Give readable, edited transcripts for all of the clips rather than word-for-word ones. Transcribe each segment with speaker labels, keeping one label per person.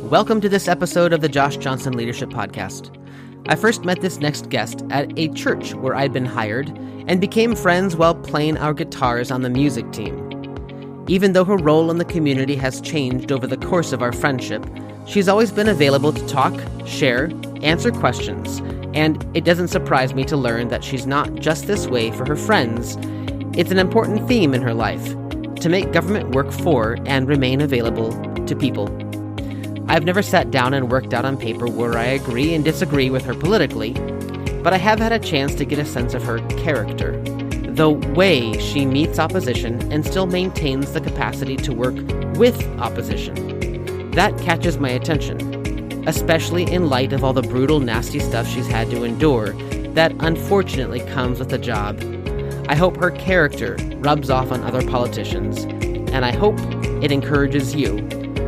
Speaker 1: Welcome to this episode of the Josh Johnson Leadership Podcast. I first met this next guest at a church where I'd been hired and became friends while playing our guitars on the music team. Even though her role in the community has changed over the course of our friendship, she's always been available to talk, share, answer questions, and it doesn't surprise me to learn that she's not just this way for her friends. It's an important theme in her life, to make government work for and remain available to people. I've never sat down and worked out on paper where I agree and disagree with her politically, but I have had a chance to get a sense of her character, the way she meets opposition and still maintains the capacity to work with opposition. That catches my attention, especially in light of all the brutal, nasty stuff she's had to endure that unfortunately comes with the job. I hope her character rubs off on other politicians, and I hope it encourages you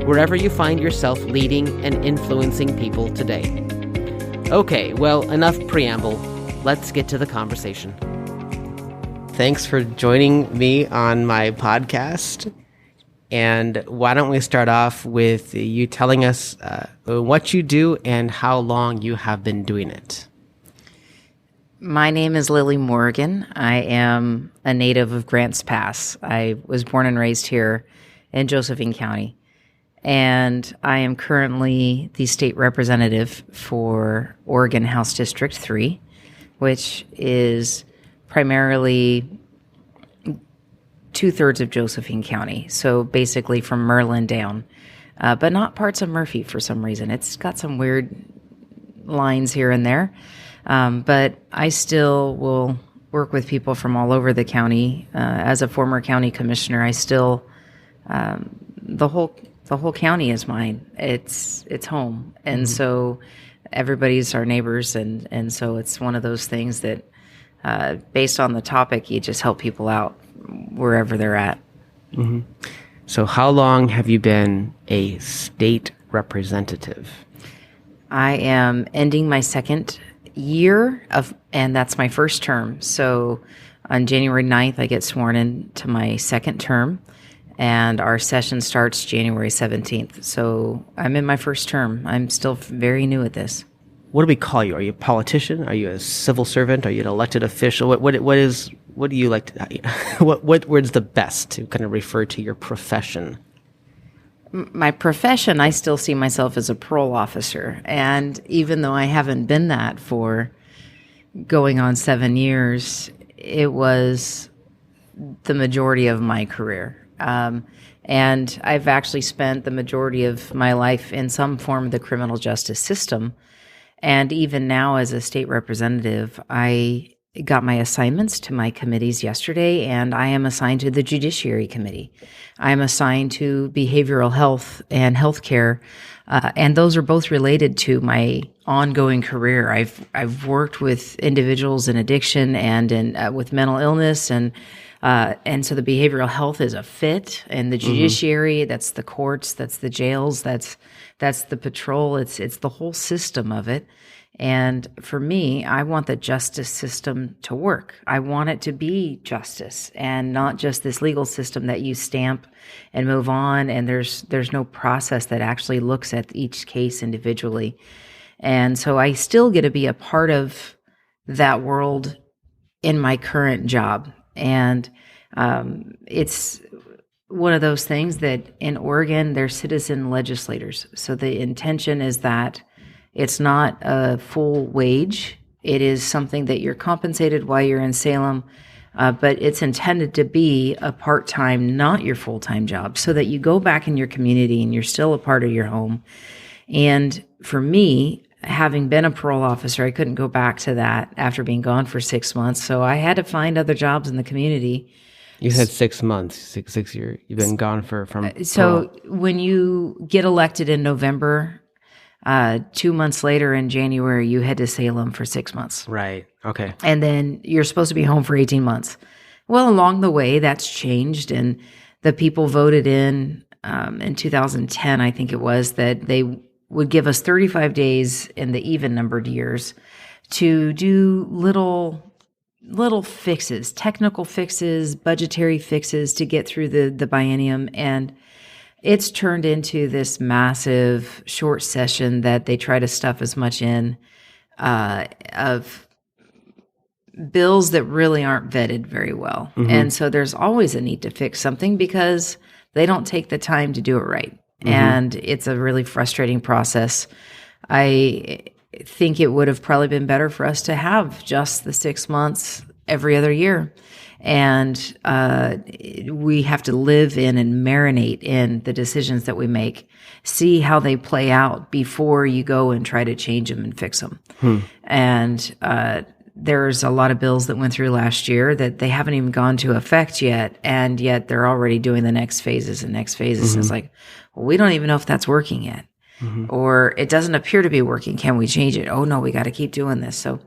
Speaker 1: wherever you find yourself leading and influencing people today. Okay, well, enough preamble. Let's get to the conversation. Thanks for joining me on my podcast. And why don't we start off with you telling us what you do and how long you have been doing it?
Speaker 2: My name is Lily Morgan. I am a native of Grants Pass. I was born and raised here in Josephine County. And I am currently the state representative for Oregon House District 3, which is primarily 2/3 of Josephine County. So basically from Merlin down, but not parts of Murphy for some reason. It's got some weird lines here and there. But I still will work with people from all over the county. As a former county commissioner, I still, the whole county is mine. It's home. And so everybody's our neighbors. And so it's one of those things that, based on the topic, you just help people out wherever they're at.
Speaker 1: Mm-hmm. So how long have you been a state representative?
Speaker 2: I am ending my second year and that's my first term. So on January 9th, I get sworn into my second term. And our session starts January 17th. So I'm in my first term. I'm still very new at this.
Speaker 1: What do we call you? Are you a politician? Are you a civil servant? Are you an elected official? What do you like to, what word's the best to kind of refer to your profession?
Speaker 2: My profession, I still see myself as a parole officer. And even though I haven't been that for going on 7 years, it was the majority of my career. And I've actually spent the majority of my life in some form of the criminal justice system. And even now as a state representative, I got my assignments to my committees yesterday, and I am assigned to the Judiciary Committee. I'm assigned to behavioral health and healthcare, and those are both related to my ongoing career. I've worked with individuals in addiction and with mental illness, and so the behavioral health is a fit, and the judiciary, that's the courts, that's the jails, that's the patrol, it's the whole system of it. And for me, I want the justice system to work. I want it to be justice and not just this legal system that you stamp and move on, and there's no process that actually looks at each case individually. And so I still get to be a part of that world in my current job. And it's one of those things that in Oregon, they're citizen legislators. So the intention is that it's not a full wage. It is something that you're compensated while you're in Salem, but it's intended to be a part-time, not your full-time job, so that you go back in your community and you're still a part of your home. And for me, having been a parole officer, I couldn't go back to that after being gone for 6 months. So I had to find other jobs in the community.
Speaker 1: You said 6 months, six years. You've been gone from
Speaker 2: So when you get elected in November, 2 months later in January, you head to Salem for 6 months.
Speaker 1: Right. Okay.
Speaker 2: And then you're supposed to be home for 18 months. Well, along the way, that's changed. And the people voted in 2010, I think it was, that they would give us 35 days in the even-numbered years to do little fixes, technical fixes, budgetary fixes to get through the biennium. And it's turned into this massive short session that they try to stuff as much in of bills that really aren't vetted very well. And so there's always a need to fix something because they don't take the time to do it right. And it's a really frustrating process. I think it would have probably been better for us to have just the 6 months every other year. And we have to live in and marinate in the decisions that we make, see how they play out before you go and try to change them and fix them. And there's a lot of bills that went through last year that they haven't even gone to effect yet, and yet they're already doing the next phases and next phases. And it's like, well, we don't even know if that's working yet. Or it doesn't appear to be working. Can we change it? Oh, no, we got to keep doing this. So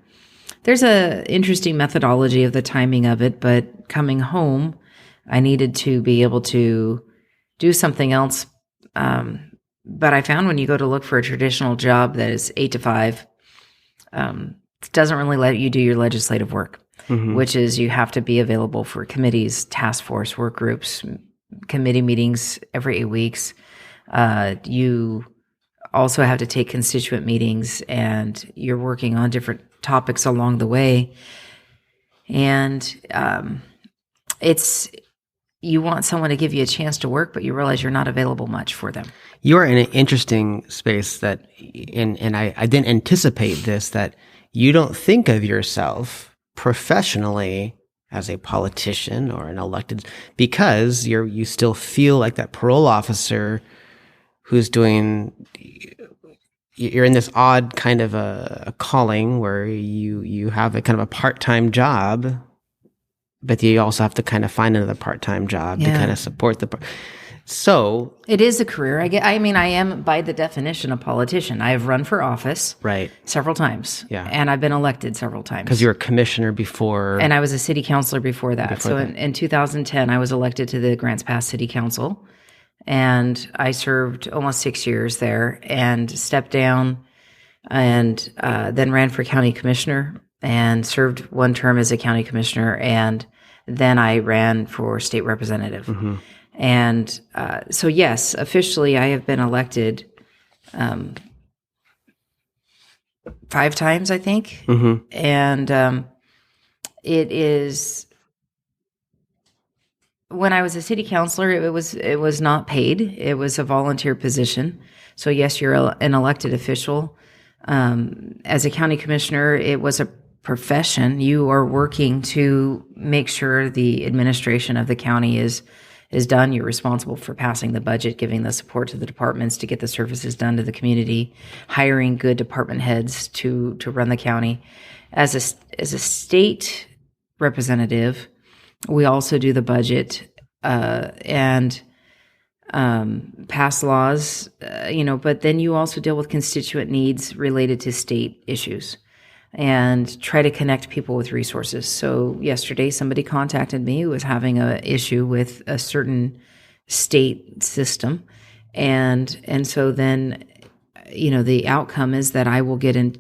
Speaker 2: there's a interesting methodology of the timing of it, but coming home, I needed to be able to do something else. But I found when you go to look for a traditional job that is 8 to 5, it doesn't really let you do your legislative work, which is you have to be available for committees, task force, work groups, committee meetings every 8 weeks. You also have to take constituent meetings, and you're working on different topics along the way. And you want someone to give you a chance to work, but you realize you're not available much for them.
Speaker 1: You are in an interesting space that, and I didn't anticipate this, that you don't think of yourself professionally as a politician or an elected, because you still feel like that parole officer who's you're in this odd kind of a calling where you have a kind of a part-time job, but you also have to kind of find another part-time job to kind of support so
Speaker 2: it is a career. I mean, I am by the definition a politician. I have run for office several times. And I've been elected several times.
Speaker 1: Because you were a commissioner before.
Speaker 2: And I was a city councilor before that. In 2010, I was elected to the Grants Pass City Council. And I served almost 6 years there and stepped down and then ran for county commissioner and served one term as a county commissioner. And then I ran for state representative. And so, yes, officially I have been elected 5 times, I think. And it is... When I was a city councilor, it was not paid. It was a volunteer position. So yes, you're an elected official. As a county commissioner, it was a profession. You are working to make sure the administration of the county is done. You're responsible for passing the budget, giving the support to the departments to get the services done to the community, hiring good department heads to run the county. As a state representative, we also do the budget and pass laws, but then you also deal with constituent needs related to state issues and try to connect people with resources. So yesterday, somebody contacted me who was having an issue with a certain state system. And so then, the outcome is that I will get in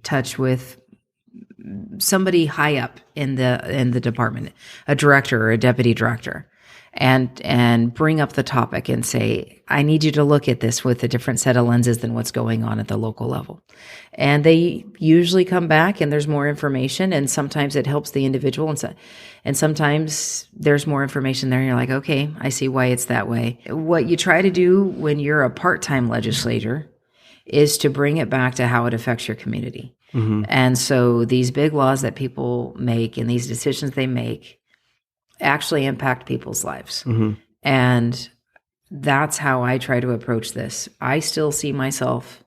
Speaker 2: touch with somebody high up in the department, a director or a deputy director, and bring up the topic and say, I need you to look at this with a different set of lenses than what's going on at the local level. And they usually come back and there's more information, and sometimes it helps the individual, and sometimes there's more information there and you're like, okay, I see why it's that way. What you try to do when you're a part-time legislator is to bring it back to how it affects your community. And so these big laws that people make and these decisions they make actually impact people's lives. And that's how I try to approach this. I still see myself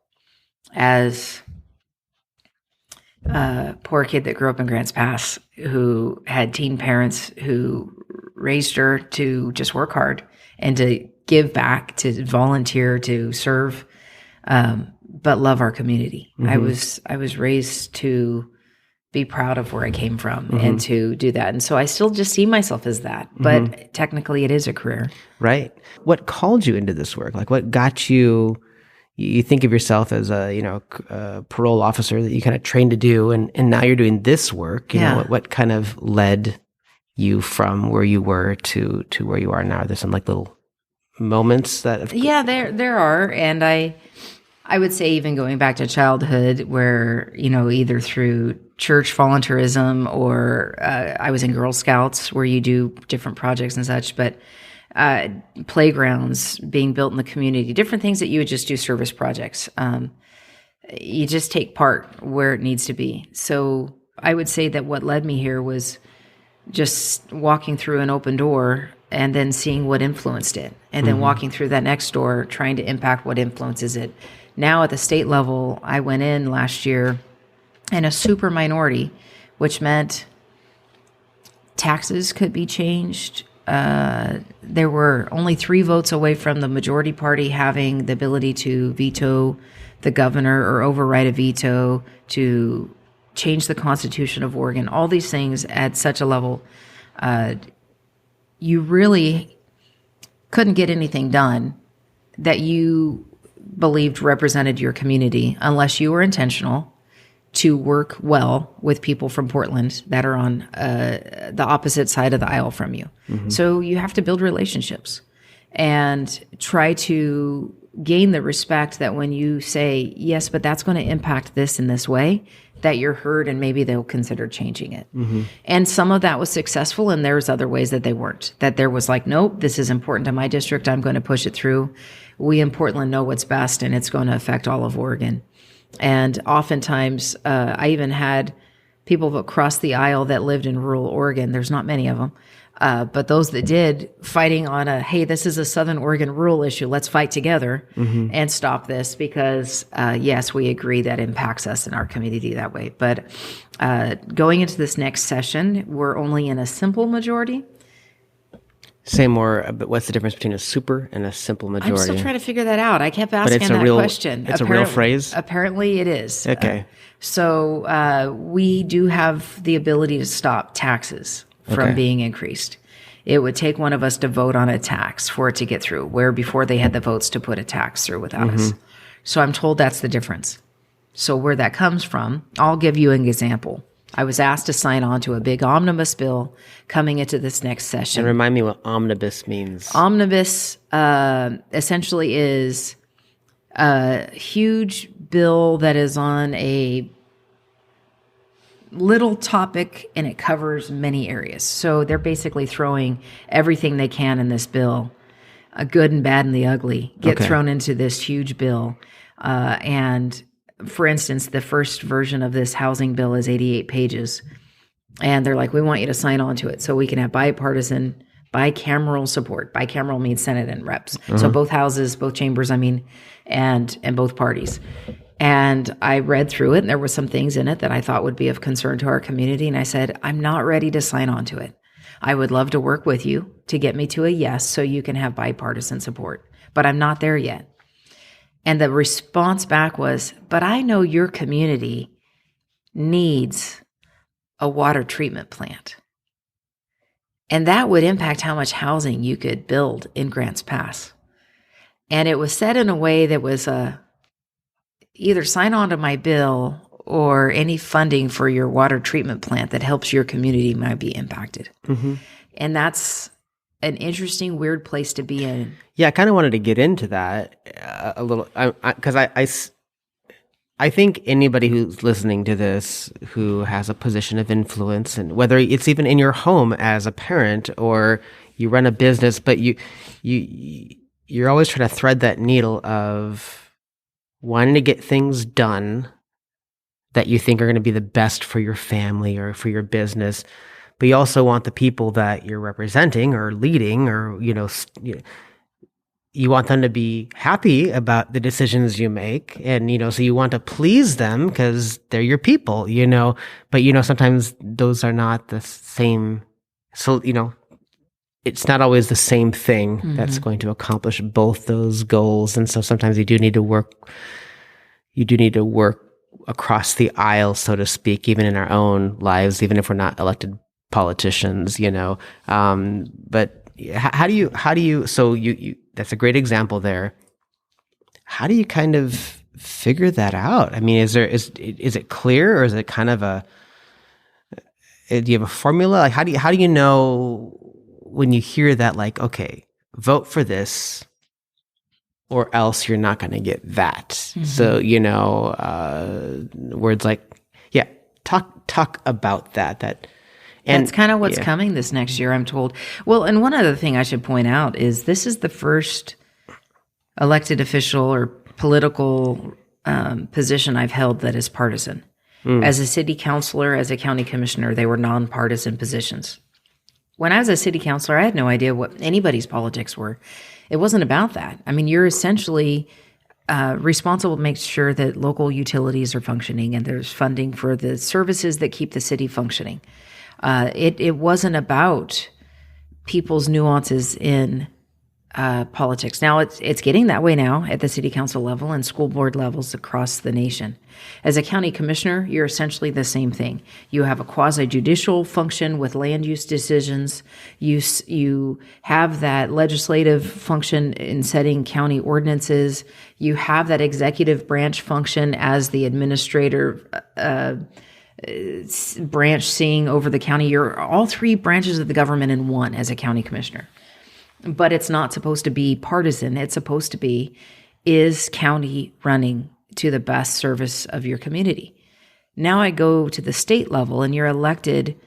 Speaker 2: as a poor kid that grew up in Grants Pass who had teen parents who raised her to just work hard and to give back, to volunteer, to serve, but love our community. I was raised to be proud of where I came from and to do that. And so I still just see myself as that, but technically it is a career. Right.
Speaker 1: What called you into this work? Like what got you think of yourself as a parole officer that you kind of trained to do, and now you're doing this work. You know, what kind of led you from where you were to where you are now? There's some like little moments that have...
Speaker 2: Yeah, there are. And I would say even going back to childhood where, either through church volunteerism or I was in Girl Scouts where you do different projects and such, but playgrounds being built in the community, different things that you would just do service projects. You just take part where it needs to be. So I would say that what led me here was just walking through an open door and then seeing what influenced it, and then walking through that next door, trying to impact what influences it. Now at the state level, I went in last year in a super minority, which meant taxes could be changed. There were only 3 votes away from the majority party having the ability to veto the governor or override a veto, to change the Constitution of Oregon, all these things at such a level. You really couldn't get anything done that you believed represented your community unless you were intentional to work well with people from Portland that are on the opposite side of the aisle from you. So you have to build relationships and try to gain the respect that when you say, yes, but that's going to impact this in this way, that you're heard and maybe they'll consider changing it. And some of that was successful, and there's other ways that they weren't. That there was like, nope, this is important to my district, I'm going to push it through. We in Portland know what's best, and it's going to affect all of Oregon. And oftentimes, I even had people across the aisle that lived in rural Oregon. There's not many of them. But those that did, fighting on hey, this is a Southern Oregon rural issue. Let's fight together and stop this because, yes, we agree that impacts us in our community that way. But going into this next session, we're only in a simple majority.
Speaker 1: Say more, but what's the difference between a super and a simple majority?
Speaker 2: I'm still trying to figure that out. I kept asking that question.
Speaker 1: It's a real phrase?
Speaker 2: Apparently it is.
Speaker 1: Okay.
Speaker 2: So we do have the ability to stop taxes from being increased. It would take one of us to vote on a tax for it to get through, where before they had the votes to put a tax through without us. So I'm told that's the difference. So where that comes from, I'll give you an example. I was asked to sign on to a big omnibus bill coming into this next session.
Speaker 1: And remind me what omnibus means.
Speaker 2: Omnibus essentially is a huge bill that is on a little topic and it covers many areas. So they're basically throwing everything they can in this bill, a good and bad and the ugly, get thrown into this huge bill. And for instance, the first version of this housing bill is 88 pages. And they're like, we want you to sign on to it so we can have bicameral support. Bicameral means Senate and reps. So both houses, both chambers, and both parties. And I read through it, and there were some things in it that I thought would be of concern to our community. And I said, I'm not ready to sign on to it. I would love to work with you to get me to a yes so you can have bipartisan support. But I'm not there yet. And the response back was, but I know your community needs a water treatment plant. And that would impact how much housing you could build in Grants Pass. And it was said in a way that was either sign on to my bill or any funding for your water treatment plant that helps your community might be impacted. And that's an interesting, weird place to be in.
Speaker 1: Yeah, I kind of wanted to get into that a little, because I think anybody who's listening to this who has a position of influence, and whether it's even in your home as a parent or you run a business, but you're always trying to thread that needle of wanting to get things done that you think are going to be the best for your family or for your business, but you also want the people that you're representing or leading, or you want them to be happy about the decisions you make, and so you want to please them because they're your people, but sometimes those are not the same. So it's not always the same thing that's going to accomplish both those goals. And so sometimes you do need to work across the aisle, so to speak, even in our own lives, even if we're not elected politicians, but how do you, so you, that's a great example there. How do you kind of figure that out? Is it clear, or is it kind of do you have a formula? Like, how do you know when you hear that, like, okay, vote for this or else you're not going to get that.
Speaker 2: Mm-hmm.
Speaker 1: So, words like, yeah, talk about that. And
Speaker 2: that's kind of what's coming this next year, I'm told. Well, and one other thing I should point out is this is the first elected official or political position I've held that is partisan. As a city councilor, as a county commissioner, they were nonpartisan positions. When I was a city councilor, I had no idea what anybody's politics were. It wasn't about that. I mean, you're essentially responsible to make sure that local utilities are functioning and there's funding for the services that keep the city functioning. It wasn't about people's nuances in politics. Now it's getting that way now at the city council level and school board levels across the nation. As a county commissioner, you're essentially the same thing. You have a quasi-judicial function with land use decisions. You have that legislative function in setting county ordinances. You have that executive branch function as the administrator branch seeing over the county. You're all three branches of the government in one as a county commissioner. But it's not supposed to be partisan. It's supposed to be, is county running to the best service of your community? Now I go to the state level and you're elected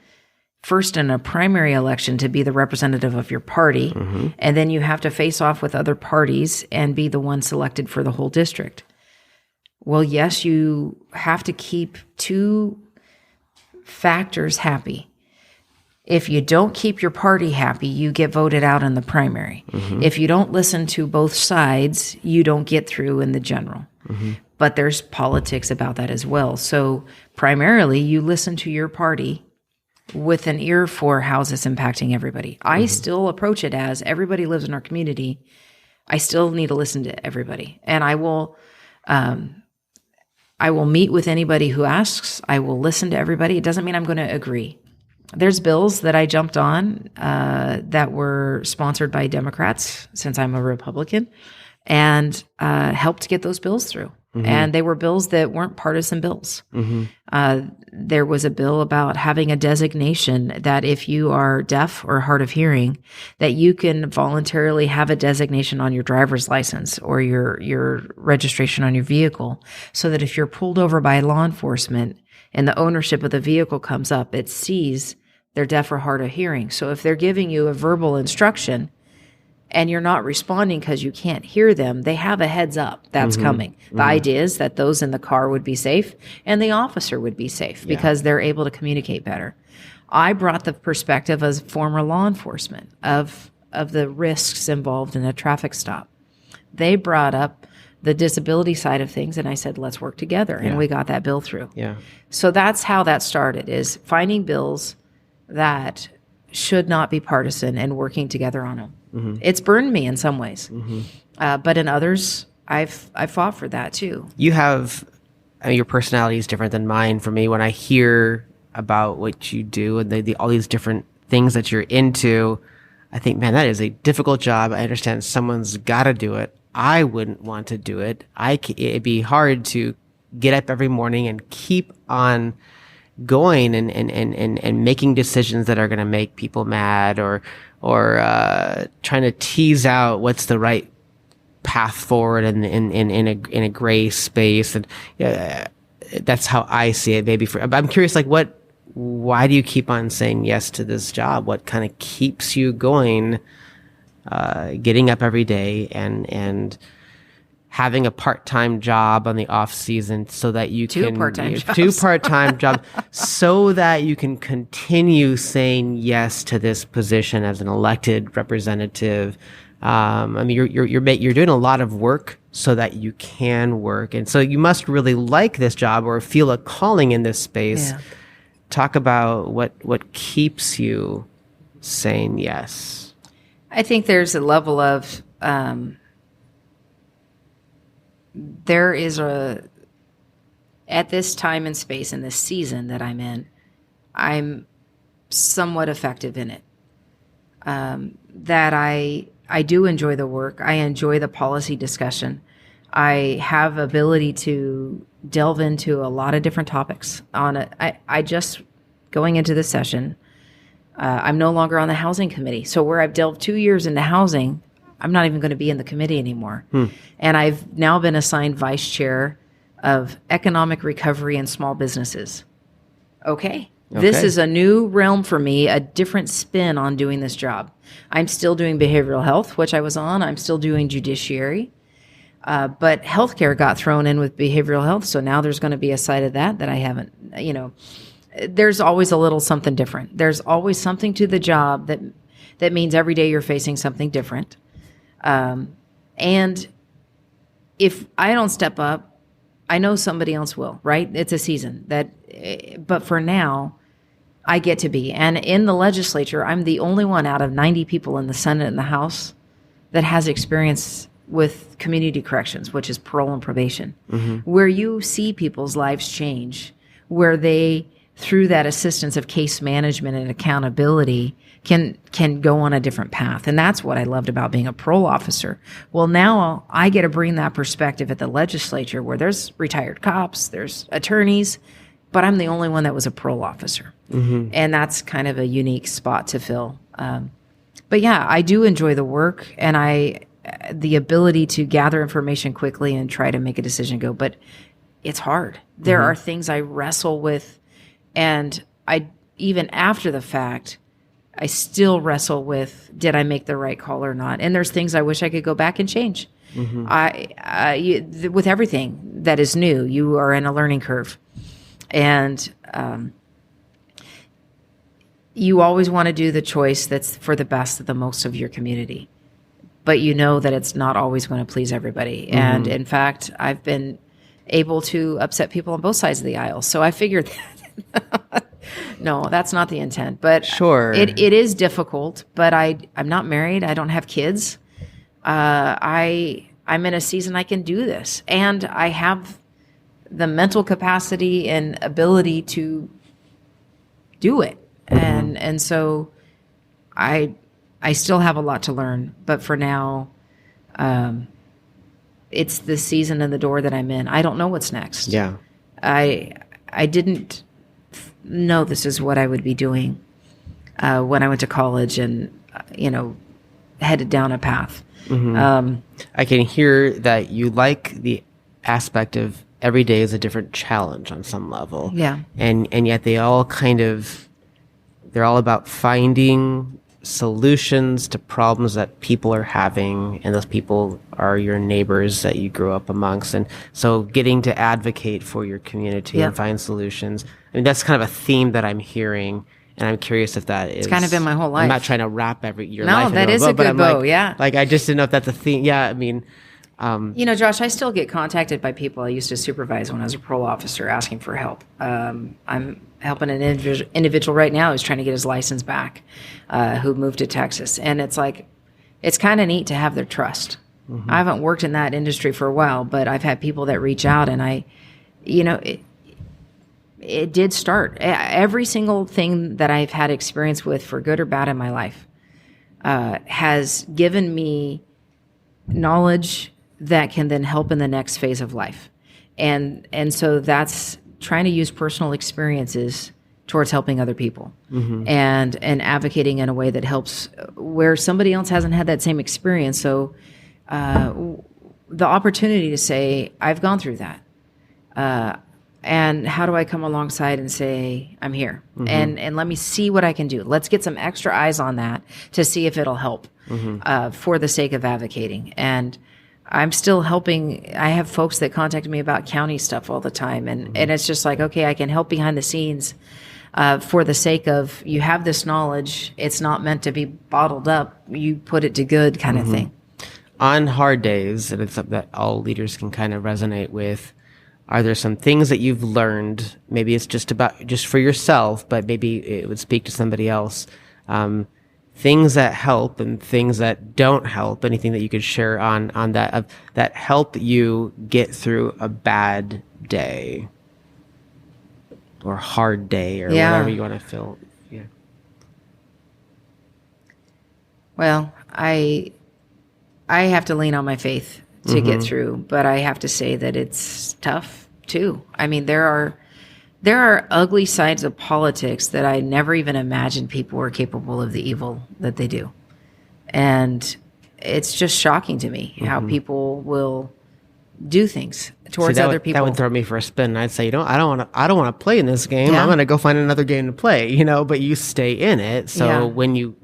Speaker 2: first in a primary election to be the representative of your party. Mm-hmm. And then you have to face off with other parties and be the one selected for the whole district. Well, yes, you have to keep two factors happy. If you don't keep your party happy, you get voted out in the primary. Mm-hmm. If you don't listen to both sides, you don't get through in the general. Mm-hmm. But there's politics about that as well. So primarily, you listen to your party with an ear for how's this impacting everybody. Mm-hmm. I still approach it as everybody lives in our community. I still need to listen to everybody. And I will meet with anybody who asks. I will listen to everybody. It doesn't mean I'm going to agree. There's bills that I jumped on that were sponsored by Democrats, since I'm a Republican, and helped get those bills through. Mm-hmm. And they were bills that weren't partisan bills. Mm-hmm. There was a bill about having a designation that if you are deaf or hard of hearing, that you can voluntarily have a designation on your driver's license or your registration on your vehicle, so that if you're pulled over by law enforcement and the ownership of the vehicle comes up, it sees they're deaf or hard of hearing. So if they're giving you a verbal instruction and you're not responding because you can't hear them, they have a heads up that's coming. The idea is that those in the car would be safe and the officer would be safe because they're able to communicate better. I brought the perspective as former law enforcement of the risks involved in a traffic stop. They brought up the disability side of things, and I said, let's work together. And we got that bill through. Yeah. So that's how that started, is finding bills that should not be partisan and working together on them. Mm-hmm. It's burned me in some ways. Mm-hmm. But in others, I've fought for that too.
Speaker 1: You have, your personality is different than mine. For me, when I hear about what you do and all these different things that you're into, I think, man, that is a difficult job. I understand someone's got to do it. I wouldn't want to do it. It'd be hard to get up every morning and keep on going and making decisions that are going to make people mad or trying to tease out what's the right path forward in a gray space. And that's how I see it. Maybe I'm curious, why do you keep on saying yes to this job? What kind of keeps you going? Getting up every day and having a part-time job on the off season so that you
Speaker 2: two
Speaker 1: can
Speaker 2: part-time
Speaker 1: jobs so that you can continue saying yes to this position as an elected representative. You're doing a lot of work so that you can work, and so you must really like this job or feel a calling in this space. Yeah. Talk about what keeps you saying yes.
Speaker 2: I think there's a level of, at this time and space in this season that I'm in, I'm somewhat effective in it. That I do enjoy the work. I enjoy the policy discussion. I have ability to delve into a lot of different topics on it. I just, going into this session, I'm no longer on the housing committee. So where I've delved 2 years into housing, I'm not even going to be in the committee anymore. And I've now been assigned vice chair of economic recovery and small businesses. Okay. This is a new realm for me, a different spin on doing this job. I'm still doing behavioral health, which I was on. I'm still doing judiciary. But healthcare got thrown in with behavioral health. So now there's going to be a side of that I haven't, there's always a little something different. There's always something to the job that means every day you're facing something different. And if I don't step up, I know somebody else will, right? It's a season but for now, I get to be. And in the legislature, I'm the only one out of 90 people in the Senate and the House that has experience with community corrections, which is parole and probation, where you see people's lives change, where they, through that assistance of case management and accountability, can go on a different path. And that's what I loved about being a parole officer. Well, now I get to bring that perspective at the legislature where there's retired cops, there's attorneys, but I'm the only one that was a parole officer. And that's kind of a unique spot to fill. But yeah, I do enjoy the work and the ability to gather information quickly and try to make a decision go, but it's hard. There are things I wrestle with, and even after the fact, I still wrestle with, did I make the right call or not? And there's things I wish I could go back and change. With everything that is new, you are in a learning curve. And you always want to do the choice that's for the best of the most of your community. But you know that it's not always going to please everybody. And in fact, I've been able to upset people on both sides of the aisle. So I figured that no, that's not the intent. But
Speaker 1: sure,
Speaker 2: it is difficult. But I'm not married. I don't have kids. I'm in a season I can do this, and I have the mental capacity and ability to do it. And so I still have a lot to learn, but for now, it's the season and the door that I'm in. I don't know what's next.
Speaker 1: Yeah.
Speaker 2: I didn't know this is what I would be doing when I went to college and, headed down a path.
Speaker 1: I can hear that you like the aspect of every day is a different challenge on some level.
Speaker 2: Yeah.
Speaker 1: And yet they're all about finding solutions to problems that people are having, and those people are your neighbors that you grew up amongst. And so getting to advocate for your community and find solutions. I mean, that's kind of a theme that I'm hearing, and I'm curious if that is...
Speaker 2: It's kind of been my whole life.
Speaker 1: I'm not trying to wrap your
Speaker 2: no,
Speaker 1: life into
Speaker 2: that is a good bow,
Speaker 1: Like, I just didn't know if that's a theme. Yeah, I mean...
Speaker 2: Josh, I still get contacted by people I used to supervise when I was a parole officer asking for help. I'm helping an individual right now who's trying to get his license back, who moved to Texas. And it's like, it's kind of neat to have their trust. I haven't worked in that industry for a while, but I've had people that reach out, and it did start. Every single thing that I've had experience with, for good or bad in my life, has given me knowledge that can then help in the next phase of life. And so that's trying to use personal experiences towards helping other people and advocating in a way that helps where somebody else hasn't had that same experience. So the opportunity to say, I've gone through that. And how do I come alongside and say, I'm here and let me see what I can do. Let's get some extra eyes on that to see if it'll help for the sake of advocating. And I'm still helping. I have folks that contact me about county stuff all the time. And it's just like, okay, I can help behind the scenes for the sake of, you have this knowledge. It's not meant to be bottled up. You put it to good kind of thing.
Speaker 1: On hard days, and it's something that all leaders can kind of resonate with, are there some things that you've learned? Maybe it's just for yourself, but maybe it would speak to somebody else. Things that help and things that don't help. Anything that you could share on that that help you get through a bad day or hard day or whatever you want to feel. Yeah.
Speaker 2: Well, I have to lean on my faith to get through, but I have to say that it's tough too. I mean, there are ugly sides of politics that I never even imagined people were capable of the evil that they do. And it's just shocking to me how people will do things towards other people.
Speaker 1: That would throw me for a spin. I'd say, I don't want to play in this game.
Speaker 2: Yeah.
Speaker 1: I'm going to go find another game to play, but you stay in it. So when you,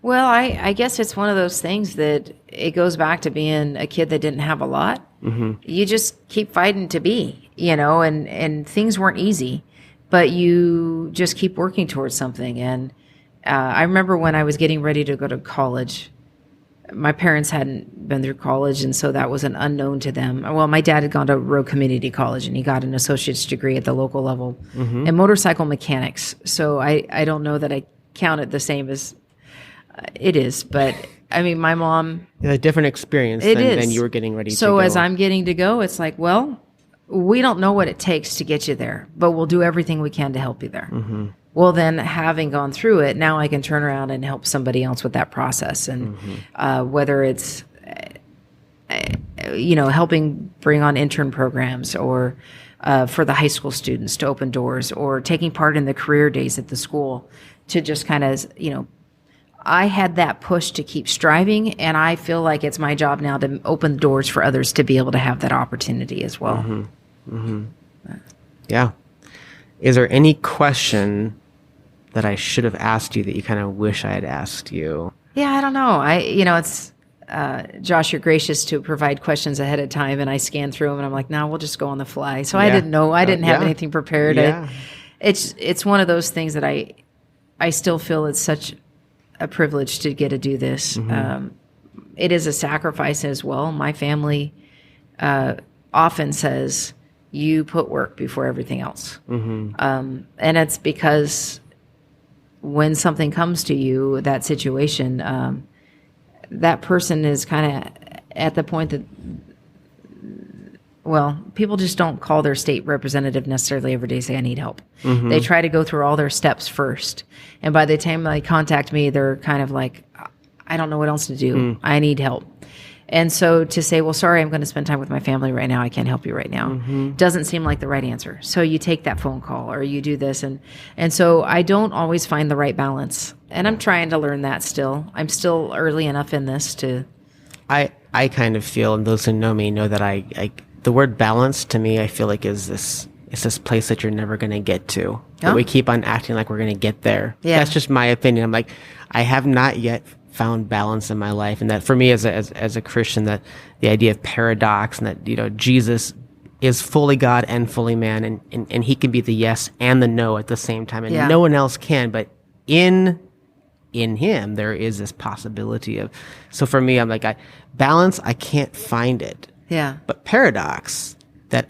Speaker 2: Well, I guess it's one of those things that it goes back to being a kid that didn't have a lot. You just keep fighting to be, and things weren't easy, but you just keep working towards something. And I remember when I was getting ready to go to college, my parents hadn't been through college, and so that was an unknown to them. Well, my dad had gone to Rowe Community College, and he got an associate's degree at the local level in motorcycle mechanics. So I don't know that I count it the same as it is, but I mean, my mom...
Speaker 1: a different experience than you were getting ready to go.
Speaker 2: So as I'm getting to go, it's like, well, we don't know what it takes to get you there, but we'll do everything we can to help you there. Well, then having gone through it, now I can turn around and help somebody else with that process. And whether it's, helping bring on intern programs or for the high school students to open doors, or taking part in the career days at the school to just kind of, I had that push to keep striving, and I feel like it's my job now to open doors for others to be able to have that opportunity as well.
Speaker 1: Yeah. Is there any question that I should have asked you that you kind of wish I had asked you?
Speaker 2: Yeah, I don't know. It's Josh, you're gracious to provide questions ahead of time, and I scan through them, and I'm like, no, we'll just go on the fly. So I didn't know. I didn't have anything prepared.
Speaker 1: Yeah.
Speaker 2: It's one of those things that I still feel it's such a privilege to get to do this. It is a sacrifice as well. My family often says, you put work before everything else. And it's because when something comes to you, that situation, that person is kind of at the point that, well, people just don't call their state representative necessarily every day, say, I need help. They try to go through all their steps first. And by the time they contact me, they're kind of like, I don't know what else to do. I need help. And so to say, well, sorry, I'm going to spend time with my family right now. I can't help you right now. Doesn't seem like the right answer. So you take that phone call or you do this. And so I don't always find the right balance. And I'm trying to learn that still. I'm still early enough in this to...
Speaker 1: I kind of feel, and those who know me know that I the word balance to me, I feel like it's this place that you're never going to get to. But we keep on acting like we're going to get there. Yeah. That's just my opinion. I'm like, I have not yet found balance in my life. And that for me as a Christian, that the idea of paradox and that, Jesus is fully God and fully man, and he can be the yes and the no at the same time. And no one else can, but in him, there is this possibility of, so for me, I'm like, balance, I can't find it.
Speaker 2: Yeah.
Speaker 1: But paradox, that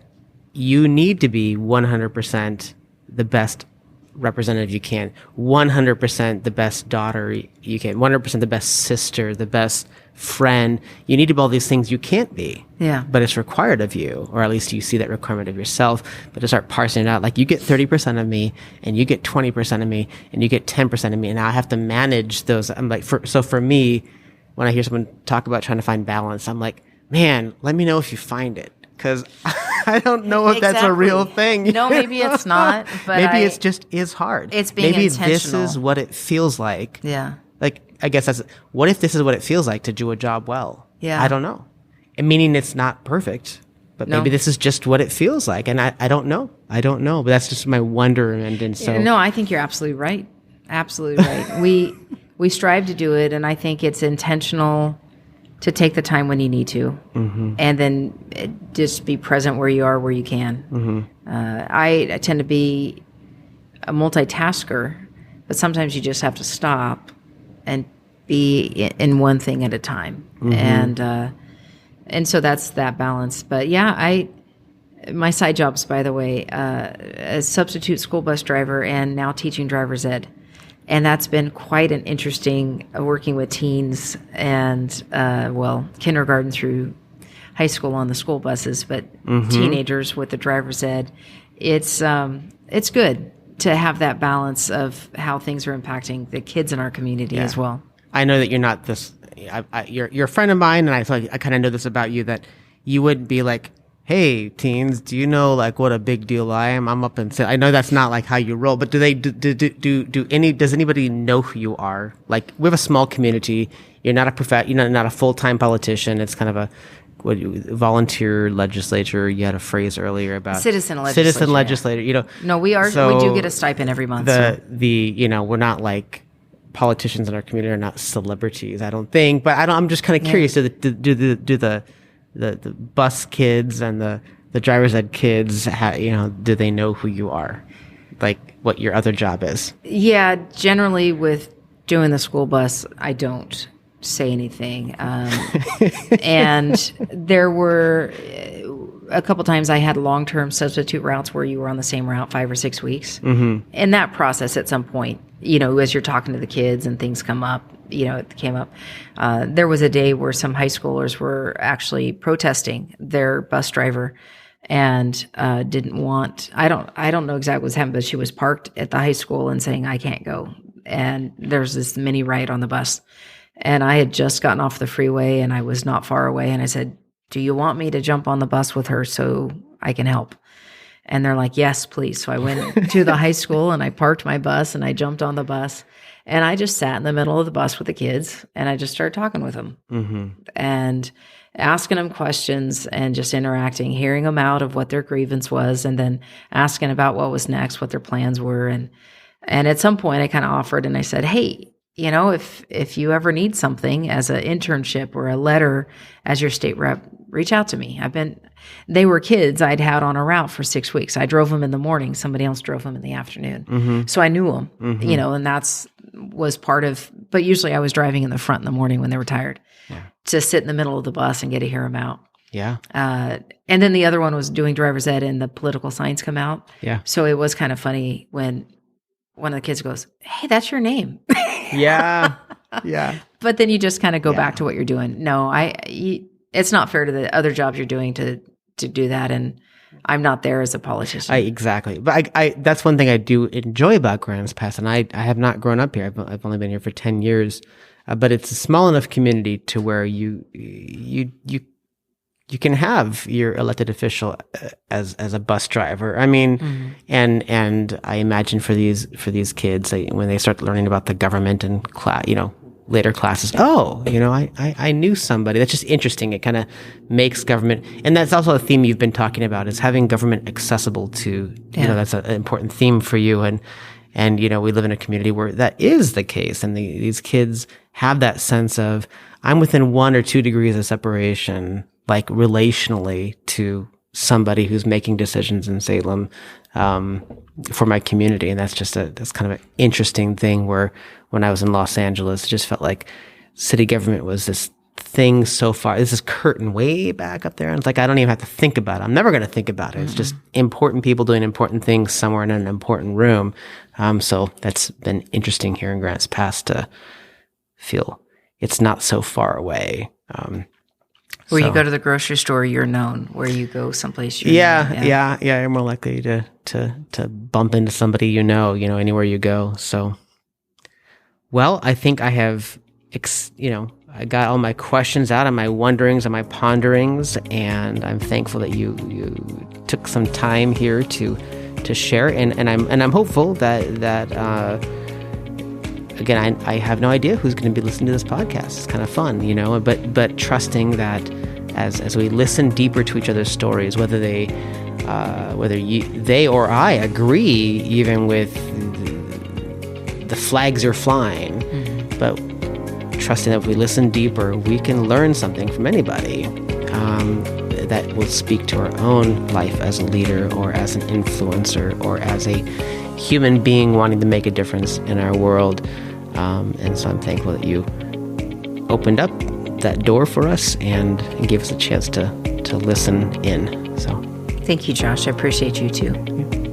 Speaker 1: you need to be 100% the best representative you can, 100% the best daughter you can, 100% the best sister, the best friend. You need to be all these things you can't be.
Speaker 2: Yeah.
Speaker 1: But it's required of you, or at least you see that requirement of yourself. But to start parsing it out, like you get 30% of me, and you get 20% of me, and you get 10% of me, and now I have to manage those. I'm like, so for me, when I hear someone talk about trying to find balance, I'm like, man, let me know if you find it. Because I don't know if that's a real thing.
Speaker 2: No, maybe it's not. But
Speaker 1: maybe it's just is hard.
Speaker 2: It's being intentional.
Speaker 1: Maybe this is what it feels like.
Speaker 2: Yeah.
Speaker 1: Like, I guess what if this is what it feels like to do a job well?
Speaker 2: Yeah.
Speaker 1: I don't know. And meaning it's not perfect, but maybe this is just what it feels like. And I don't know. I don't know. But that's just my wonderment. And so.
Speaker 2: No, I think you're absolutely right. Absolutely right. We strive to do it, and I think it's intentional to take the time when you need to, and then just be present where you are, where you can. I tend to be a multitasker, but sometimes you just have to stop and be in one thing at a time. And so that's that balance. But yeah, my side jobs, by the way, a substitute school bus driver and now teaching driver's ed. And that's been quite an interesting working with teens and, kindergarten through high school on the school buses, but teenagers with the driver's ed. It's good to have that balance of how things are impacting the kids in our community as well.
Speaker 1: I know that you're not this, you're a friend of mine, and I kind of know this about you, that you wouldn't be like, hey, teens, do you know like what a big deal I am? I'm up and I know that's not like how you roll, but does anybody know who you are? Like, we have a small community, you're not not a full-time politician. It's kind of a volunteer legislature. You had a phrase earlier about
Speaker 2: citizen legislator.
Speaker 1: You know,
Speaker 2: no, we do get a stipend every month.
Speaker 1: We're not like politicians in our community are not celebrities, I don't think. But I'm just kind of curious. Do the bus kids and the driver's ed kids, do they know who you are? Like what your other job is? Yeah,
Speaker 2: generally with doing the school bus, I don't say anything. And there were a couple times I had long-term substitute routes where you were on the same route 5 or 6 weeks. Mm-hmm. In that process, at some point, as you're talking to the kids and things come up, it came up. There was a day where some high schoolers were actually protesting their bus driver and didn't want. I don't know exactly what's happened, but she was parked at the high school and saying, "I can't go." And there's this mini riot on the bus. And I had just gotten off the freeway and I was not far away. And I said, "Do you want me to jump on the bus with her so I can help?" And they're like, "Yes, please." So I went to the high school and I parked my bus and I jumped on the bus and I just sat in the middle of the bus with the kids and I just started talking with them and asking them questions and just interacting, hearing them out of what their grievance was and then asking about what was next, what their plans were. And at some point I kind of offered and I said, "Hey, if you ever need something as an internship or a letter as your state rep, reach out to me." They were kids I'd had on a route for 6 weeks. I drove them in the morning. Somebody else drove them in the afternoon. Mm-hmm. So I knew them, and was part of, but usually I was driving in the front in the morning when they were tired to sit in the middle of the bus and get to hear them out.
Speaker 1: Yeah.
Speaker 2: And then the other one was doing driver's ed and the political signs come out.
Speaker 1: Yeah.
Speaker 2: So it was kind of funny when one of the kids goes, "Hey, that's your name."
Speaker 1: Yeah. Yeah.
Speaker 2: But then you just kind of go back to what you're doing. No, it's not fair to the other jobs you're doing to do that. And I'm not there as a politician.
Speaker 1: Exactly. But I that's one thing I do enjoy about Grants Pass. And I have not grown up here. I've only been here for 10 years. But it's a small enough community to where you can have your elected official as a bus driver. I mean, and I imagine for these kids, when they start learning about the government and later classes, I knew somebody. That's just interesting. It kind of makes government, and that's also a theme you've been talking about, is having government accessible to. That's an important theme for you, and we live in a community where that is the case, and these kids have that sense of, I'm within 1 or 2 degrees of separation, like relationally, to somebody who's making decisions in Salem for my community. And that's kind of an interesting thing, where when I was in Los Angeles, it just felt like city government was this thing so far. There's this curtain way back up there. And it's like, I don't even have to think about it. I'm never going to think about it. It's just important people doing important things somewhere in an important room. So that's been interesting here in Grants Pass to feel it's not so far away.
Speaker 2: Where you go to the grocery store, you're known. Where you go someplace, you're known.
Speaker 1: Yeah. You're more likely to bump into somebody anywhere you go. So, well, I think I have, I got all my questions out and my wonderings and my ponderings, and I'm thankful that you took some time here to share. And I'm hopeful that again, I have no idea who's going to be listening to this podcast. It's kind of fun, but trusting that as we listen deeper to each other's stories, whether they or I agree even with the flags you're flying, but trusting that if we listen deeper, we can learn something from anybody that will speak to our own life as a leader or as an influencer or as a human being wanting to make a difference in our world. And so I'm thankful that you opened up that door for us and gave us a chance to listen in. So
Speaker 2: thank you, Josh. I appreciate you too.
Speaker 1: Yeah.